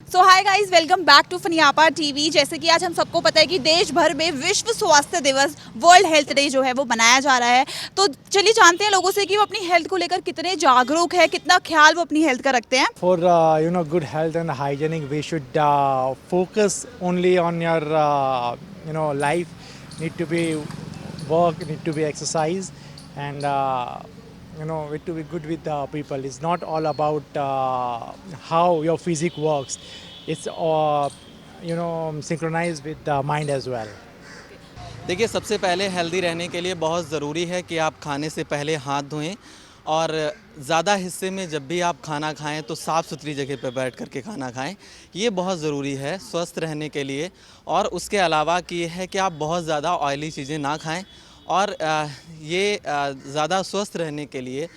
So hi guys, welcome back to Funiyapa TV. जैसे कि आज हम सबको पता है कि देश भर में विश्व स्वास्थ्य दिवस वर्ल्ड हेल्थ डे जो है वो मनाया जा रहा है। तो चलिए जानते हैं लोगों से कि वो अपनी हेल्थ को लेकर कितने जागरूक है, कितना ख्याल वो अपनी हेल्थ का रखते हैं। For good health and hygienic, we should focus only on your life. Need to be work, need to be exercise, and need to be good with people. It's not all about how your physique works. It's synchronized with the mind as well. देखिए, सबसे पहले healthy रहने के लिए बहुत ज़रूरी है कि आप खाने से पहले हाथ धोएं और ज़्यादा हिस्से में जब भी आप खाना खाएं तो साफ़ सुथरी जगह पर बैठ कर के खाना खाएं। ये बहुत ज़रूरी है स्वस्थ रहने के लिए। और उसके अलावा कि ये है कि आप बहुत ज़्यादा ऑयली चीज़ें ना खाएं। और ये ज़्यादा स्वस्थ रहने के लिए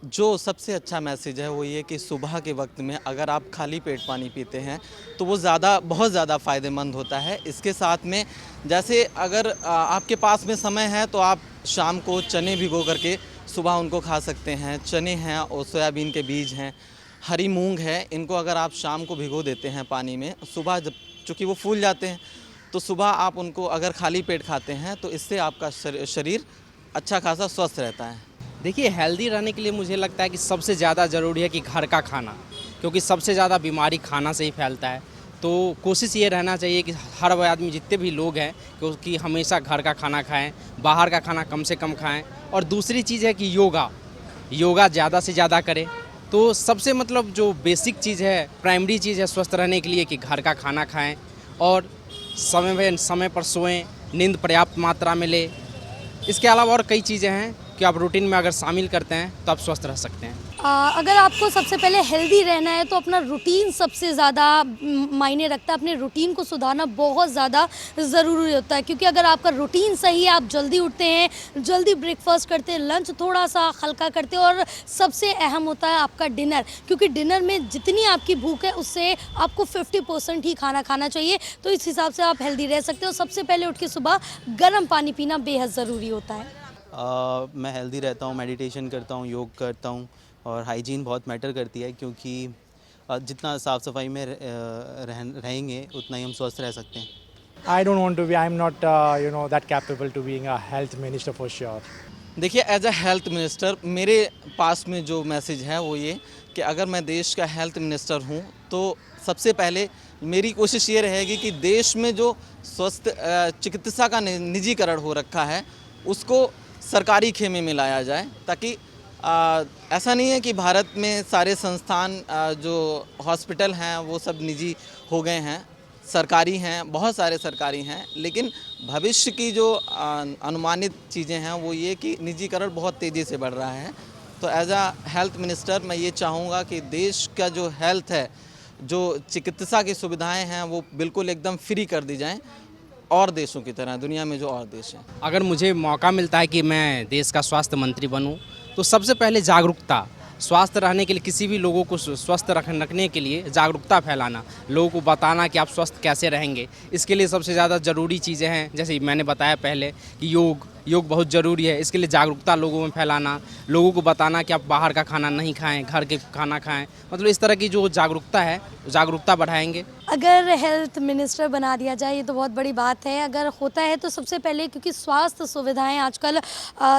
जो सबसे अच्छा मैसेज है वो ये कि सुबह के वक्त में अगर आप खाली पेट पानी पीते हैं तो वो बहुत ज़्यादा फ़ायदेमंद होता है। इसके साथ में जैसे अगर आपके पास में समय है तो आप शाम को चने भिगो करके सुबह उनको खा सकते हैं। चने हैं और सोयाबीन के बीज हैं, हरी मूंग है, इनको अगर आप शाम को भिगो देते हैं पानी में, सुबह जब चूँकि वो फूल जाते हैं तो सुबह आप उनको अगर खाली पेट खाते हैं तो इससे आपका शरीर अच्छा खासा स्वस्थ रहता है। देखिए, हेल्दी रहने के लिए मुझे लगता है कि सबसे ज़्यादा ज़रूरी है कि घर का खाना, क्योंकि सबसे ज़्यादा बीमारी खाना से ही फैलता है। तो कोशिश ये रहना चाहिए कि हर वह आदमी, जितने भी लोग हैं, क्योंकि हमेशा घर का खाना खाएं, बाहर का खाना कम से कम खाएं। और दूसरी चीज़ है कि योगा ज़्यादा से ज़्यादा करें। तो सबसे जो बेसिक चीज़ है, प्राइमरी चीज़ है स्वस्थ रहने के लिए कि घर का खाना खाएँ और समय पर सोएं, नींद पर्याप्त मात्रा में लें। इसके अलावा और कई चीज़ें हैं कि आप रूटीन में अगर शामिल करते हैं तो आप स्वस्थ रह सकते हैं। अगर आपको सबसे पहले हेल्दी रहना है तो अपना रूटीन सबसे ज़्यादा मायने रखता है। अपने रूटीन को सुधारना बहुत ज़्यादा ज़रूरी होता है, क्योंकि अगर आपका रूटीन सही है, आप जल्दी उठते हैं, जल्दी ब्रेकफास्ट करते हैं, लंच थोड़ा सा हल्का करते हैं और सबसे अहम होता है आपका डिनर, क्योंकि डिनर में जितनी आपकी भूख है उससे आपको 50% ही खाना खाना चाहिए। तो इस हिसाब से आप हेल्दी रह सकते हो। सबसे पहले उठ के सुबह गर्म पानी पीना बेहद ज़रूरी होता है। मैं हेल्दी रहता हूँ, मेडिटेशन करता हूँ, योग करता हूँ और हाइजीन बहुत मैटर करती है, क्योंकि जितना साफ़ सफाई में रहेंगे उतना ही हम स्वस्थ रह सकते हैं। I'm not that capable to being a health minister for sure. देखिए, एज अ हेल्थ मिनिस्टर मेरे पास में जो मैसेज है वो ये कि अगर मैं देश का हेल्थ मिनिस्टर हूँ तो सबसे पहले मेरी कोशिश ये रहेगी कि देश में जो स्वस्थ चिकित्सा का निजीकरण हो रखा है उसको सरकारी खेमे में लाया जाए, ताकि ऐसा नहीं है कि भारत में सारे संस्थान जो हॉस्पिटल हैं वो सब निजी हो गए हैं। सरकारी हैं, बहुत सारे सरकारी हैं, लेकिन भविष्य की जो अनुमानित चीज़ें हैं वो ये कि निजीकरण बहुत तेज़ी से बढ़ रहा है। तो एज अ हेल्थ मिनिस्टर मैं ये चाहूँगा कि देश का जो हेल्थ है, जो चिकित्सा की सुविधाएं हैं वो बिल्कुल एकदम फ्री कर दी जाएं, और देशों की तरह, दुनिया में जो और देश हैं। अगर मुझे मौका मिलता है कि मैं देश का स्वास्थ्य मंत्री बनूं तो सबसे पहले जागरूकता, स्वास्थ्य रहने के लिए किसी भी लोगों को स्वस्थ रखने के लिए जागरूकता फैलाना, लोगों को बताना कि आप स्वस्थ कैसे रहेंगे। इसके लिए सबसे ज़्यादा ज़रूरी चीज़ें हैं, जैसे मैंने बताया पहले कि योग बहुत ज़रूरी है। इसके लिए जागरूकता लोगों में फैलाना, लोगों को बताना कि आप बाहर का खाना नहीं खाएं, घर के खाना खाएं। इस तरह की जो जागरूकता है, जागरूकता बढ़ाएंगे। अगर हेल्थ मिनिस्टर बना दिया जाए ये तो बहुत बड़ी बात है। अगर होता है तो सबसे पहले, क्योंकि स्वास्थ्य सुविधाएं आजकल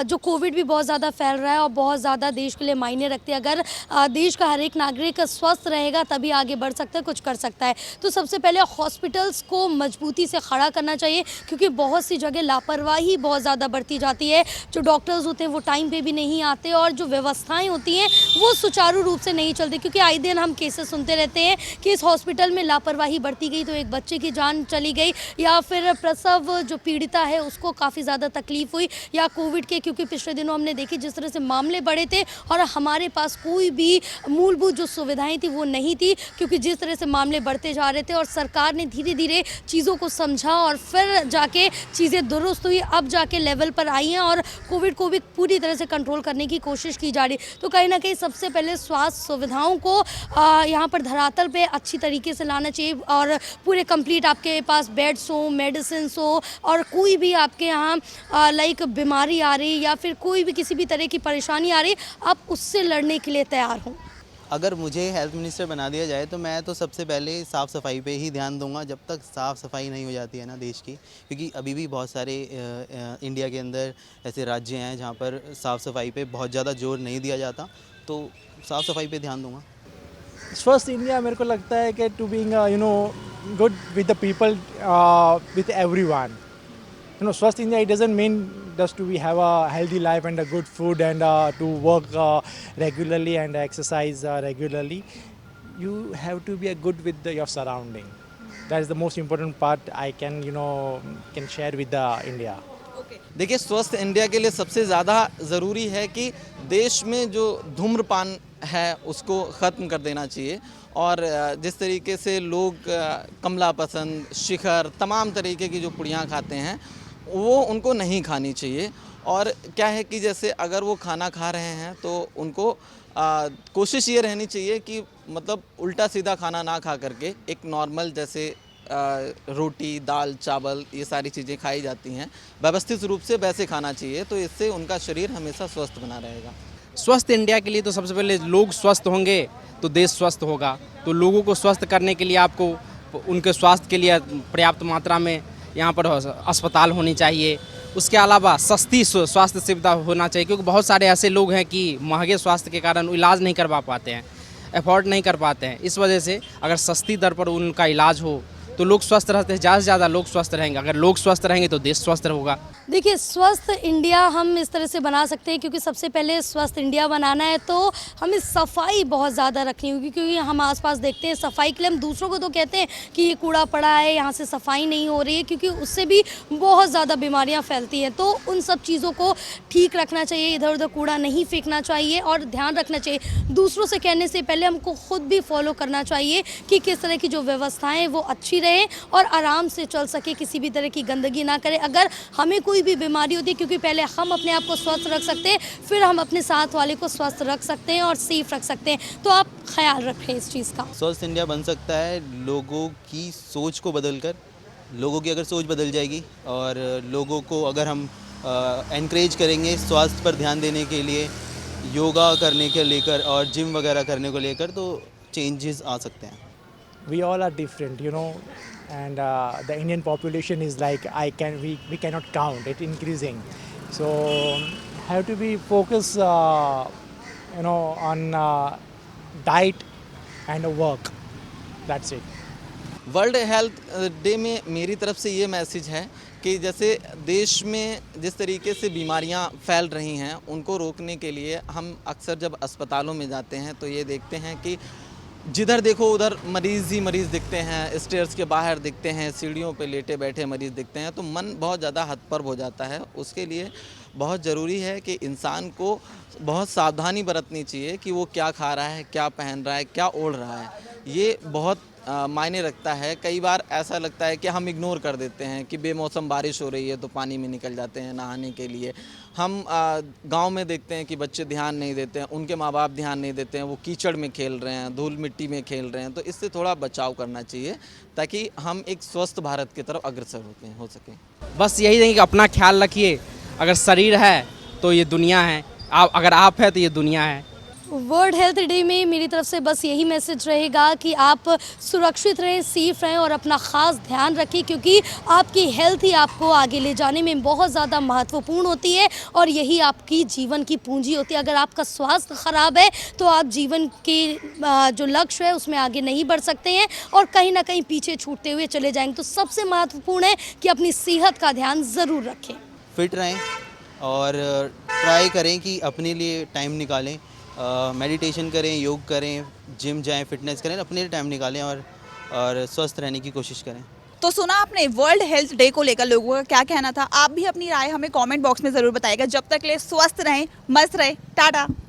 जो कोविड भी बहुत ज़्यादा फैल रहा है और बहुत ज़्यादा देश के लिए मायने रखते हैं। अगर देश का हर एक नागरिक स्वस्थ रहेगा तभी आगे बढ़ सकता है, कुछ कर सकता है। तो सबसे पहले हॉस्पिटल्स को मजबूती से खड़ा करना चाहिए, क्योंकि बहुत सी जगह लापरवाही बहुत ज़्यादा बढ़ती जाती है। जो डॉक्टर्स होते हैं वो टाइम पे भी नहीं आते और जो व्यवस्थाएं होती हैं वो सुचारू रूप से नहीं चलती, क्योंकि आए दिन हम केसेस सुनते रहते हैं कि इस हॉस्पिटल में लापरवाही बढ़ती गई तो एक बच्चे की जान चली गई, या फिर प्रसव जो पीड़िता है उसको काफ़ी ज़्यादा तकलीफ हुई, या कोविड के, क्योंकि पिछले दिनों हमने देखी जिस तरह से मामले बढ़े थे और हमारे पास कोई भी मूलभूत जो सुविधाएं थी वो नहीं थी, क्योंकि जिस तरह से मामले बढ़ते जा रहे थे। और सरकार ने धीरे धीरे चीज़ों को समझा और फिर जाके चीज़ें दुरुस्त हुई, अब जाके लेवल पर आई हैं और कोविड को भी पूरी तरह से कंट्रोल करने की कोशिश की जा रही। तो कहीं ना कहीं सबसे पहले स्वास्थ्य सुविधाओं को यहाँ पर धरातल पे अच्छी तरीके से लाना चाहिए और पूरे कंप्लीट आपके पास बेड्स हो, मेडिसिन हो, और कोई भी आपके यहाँ लाइक बीमारी आ रही या फिर कोई भी किसी भी तरह की परेशानी आ रही, आप उससे लड़ने के लिए तैयार हों। अगर मुझे हेल्थ मिनिस्टर बना दिया जाए तो मैं तो सबसे पहले साफ़ सफाई पे ही ध्यान दूंगा, जब तक साफ़ सफाई नहीं हो जाती है ना देश की, क्योंकि अभी भी बहुत सारे इंडिया के अंदर ऐसे राज्य हैं जहाँ पर साफ़ सफाई पे बहुत ज़्यादा जोर नहीं दिया जाता, तो साफ़ सफाई पे ध्यान दूंगा। फर्स्ट इंडिया मेरे को लगता है कि to being good with the people, with everyone. Swasth India, it doesn't mean just to we have a healthy life and a good food and to work regularly and exercise regularly. You have to be a good with your surrounding. That is the most important part I can share with the India. देखिए, स्वस्थ India के लिए सबसे ज़्यादा ज़रूरी है कि देश में जो धूम्रपान है उसको ख़त्म कर देना चाहिए। और जिस तरीके से लोग कमला पसंद, शिखर, तमाम तरीके की जो पुड़ियाँ खाते हैं वो उनको नहीं खानी चाहिए। और क्या है कि जैसे अगर वो खाना खा रहे हैं तो उनको कोशिश ये रहनी चाहिए कि मतलब उल्टा सीधा खाना ना खा करके एक नॉर्मल जैसे रोटी, दाल, चावल, ये सारी चीज़ें खाई जाती हैं, व्यवस्थित रूप से वैसे खाना चाहिए, तो इससे उनका शरीर हमेशा स्वस्थ बना रहेगा। स्वस्थ इंडिया के लिए तो सबसे पहले लोग स्वस्थ होंगे तो देश स्वस्थ होगा। तो लोगों को स्वस्थ करने के लिए आपको उनके स्वास्थ्य के लिए पर्याप्त मात्रा में यहाँ पर अस्पताल होनी चाहिए। उसके अलावा सस्ती स्वास्थ्य सुविधा होना चाहिए, क्योंकि बहुत सारे ऐसे लोग हैं कि महंगे स्वास्थ्य के कारण इलाज नहीं करवा पाते हैं, अफोर्ड नहीं कर पाते हैं। इस वजह से अगर सस्ती दर पर उनका इलाज हो तो लोग स्वस्थ रहते हैं, ज़्यादा से ज़्यादा लोग स्वस्थ रहेंगे। अगर लोग स्वस्थ रहेंगे तो देश स्वस्थ होगा। देखिए, स्वस्थ इंडिया हम इस तरह से बना सकते हैं, क्योंकि सबसे पहले स्वस्थ इंडिया बनाना है तो हमें सफाई बहुत ज़्यादा रखनी होगी, क्योंकि हम आसपास देखते हैं सफाई के लिए हम दूसरों को तो कहते हैं कि ये कूड़ा पड़ा है, यहाँ से सफाई नहीं हो रही है, क्योंकि उससे भी बहुत ज़्यादा बीमारियाँ फैलती हैं। तो उन सब चीज़ों को ठीक रखना चाहिए, इधर उधर कूड़ा नहीं फेंकना चाहिए और ध्यान रखना चाहिए। दूसरों से कहने से पहले हमको खुद भी फॉलो करना चाहिए कि किस तरह की जो व्यवस्थाएँ वो अच्छी रहें और आराम से चल सके, किसी भी तरह की गंदगी ना करें। अगर हमें कोई भी बीमारी होती है, क्योंकि पहले हम अपने आप को स्वस्थ रख सकते हैं, फिर हम अपने साथ वाले को स्वस्थ रख सकते हैं और सेफ रख सकते हैं। तो आप ख्याल रखें इस चीज़ का। स्वस्थ इंडिया बन सकता है लोगों की सोच को बदलकर। लोगों की अगर सोच बदल जाएगी और लोगों को अगर हम एनकरेज करेंगे स्वास्थ्य पर ध्यान देने के लिए, योगा करने के लेकर और जिम वगैरह करने को लेकर, तो चेंजेस आ सकते हैं। We all are different, and the Indian population is like we cannot count it increasing. So have to be focused, on diet and work. That's it. World health day में मेरी तरफ से ये मैसेज है कि जैसे देश में जिस तरीके से बीमारियां फैल रही हैं उनको रोकने के लिए हम अक्सर जब अस्पतालों में जाते हैं तो ये देखते हैं कि जिधर देखो उधर मरीज़ ही मरीज़ दिखते हैं, स्टेयर्स के बाहर दिखते हैं, सीढ़ियों पे लेटे बैठे मरीज़ दिखते हैं, तो मन बहुत ज़्यादा हतप्रभ हो जाता है। उसके लिए बहुत ज़रूरी है कि इंसान को बहुत सावधानी बरतनी चाहिए कि वो क्या खा रहा है, क्या पहन रहा है, क्या ओढ़ रहा है। ये बहुत मायने रखता है। कई बार ऐसा लगता है कि हम इग्नोर कर देते हैं कि बेमौसम बारिश हो रही है तो पानी में निकल जाते हैं नहाने के लिए। हम गांव में देखते हैं कि बच्चे ध्यान नहीं देते हैं, उनके माँ बाप ध्यान नहीं देते हैं, वो कीचड़ में खेल रहे हैं, धूल मिट्टी में खेल रहे हैं। तो इससे थोड़ा बचाव करना चाहिए ताकि हम एक स्वस्थ भारत की तरफ अग्रसर हो सकें। बस यही नहीं कि अपना ख्याल रखिए। अगर शरीर है तो ये दुनिया है, अगर आप है तो ये दुनिया है। वर्ल्ड हेल्थ डे में मेरी तरफ से बस यही मैसेज रहेगा कि आप सुरक्षित रहें, सेफ रहें और अपना ख़ास ध्यान रखें, क्योंकि आपकी हेल्थ ही आपको आगे ले जाने में बहुत ज़्यादा महत्वपूर्ण होती है और यही आपकी जीवन की पूंजी होती है। अगर आपका स्वास्थ्य ख़राब है तो आप जीवन के जो लक्ष्य है उसमें आगे नहीं बढ़ सकते हैं और कहीं ना कहीं पीछे छूटते हुए चले जाएंगे। तो सबसे महत्वपूर्ण है कि अपनी सेहत का ध्यान ज़रूर रखें। फिट रहें और ट्राई करें कि अपने लिए टाइम निकालें, मेडिटेशन करें, योग करें, जिम जाएं, फिटनेस करें, अपने लिए टाइम निकालें और स्वस्थ रहने की कोशिश करें। तो सुना आपने वर्ल्ड हेल्थ डे को लेकर लोगों का क्या कहना था। आप भी अपनी राय हमें कमेंट बॉक्स में ज़रूर बताइएगा। जब तक ले स्वस्थ रहें, मस्त रहें, टाटा।